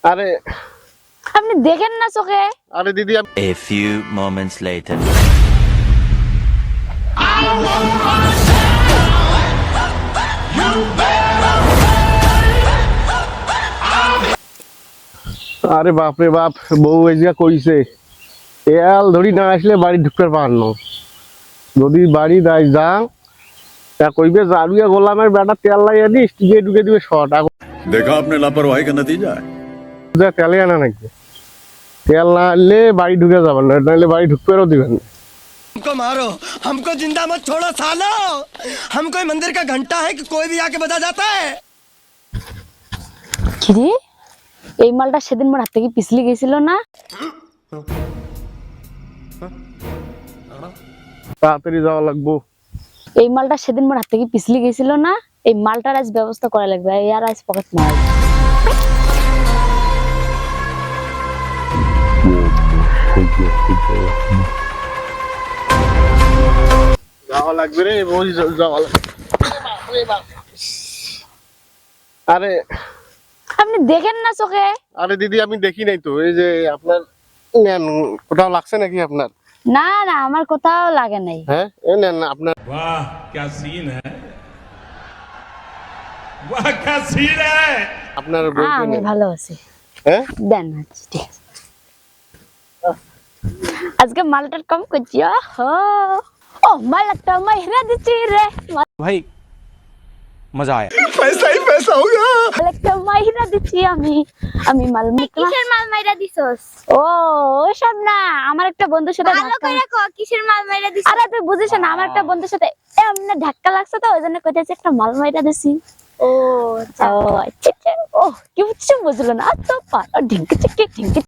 আরে আপনি দেখেন না চোখে? আরে দিদি A few moments later. আরে বাপ রে বাপ, বউ এজিয়া কইছে এল ধরি না আসলে বাড়ি ঢুকতে পারনো। যদি বাড়ি দাই যাং তা কইবে জারুয়া গোলামের বেটা তেল লাইয়া দিস টিকে ঢুকে দিবে শর্ট। देखा आपने लापरवाही का नतीजा है। তেলে আনা নাকি? তেল না আনলে বাড়ি ঢুকে যাবেন না, নাহলে বাড়ি ঢুকতেও দিবেন না। हमको मारो, हमको जिंदा मत छोड़ो सालो। हम कोई मंदिर का घंटा है कि कोई भी आके बजा जाता है। কিরে, এই মালটা সেদিন মোর হাত থেকে পিছলি গেছিল না? তাড়াতাড়ি যাওয়া লাগবো। এই মালটা সেদিন মোর হাত থেকে পিছলি গেছিল না? এই মালটার আজ ব্যবস্থা করা লাগবে। আর আজ পকেট মার যাওয়া লাগবে রে, বই যাওয়া লাগবে। আরে আপনি দেখেন না চোখে? আরে দিদি আমি দেখি নাই তো, এই যে আপনার নেন, কোথাও লাগছে নাকি আপনার? না না, আমার কোথাও লাগে নাই। হ্যাঁ এই নেন না আপনার। वाह क्या सीन है, वाह क्या सीन है। আপনার বলতে আমি নেন। ভালো আছি, হ্যাঁ দেন আচ্ছা, ঠিক আছে। আজকে মালটার কম করছি। ও মালটা মাইরা দিচ্ছি রে, भाई मजा आया। पैसा ही पैसा होगा। মালটা মাইরা দিচ্ছি আমি। আমি মাল কিসের মাল মাইরা দিছস? ও ওসব না, আমার একটা বন্ধুর সাথে ভালো ধাক্কা- করে কও, কিসের মাল মাইরা দিছস? আরে তুই বুঝিস না, আমার একটা বন্ধুর সাথে এমনি ধাক্কা লাগছে তো, ওই জন্য কইতেছে একটা মাল মাইরা দিছি। ও ও আচ্ছা আচ্ছা। ও কি বুঝছো, বুঝলো না তো পার ঢিঙ্কি চিকি ঢিঙ্কি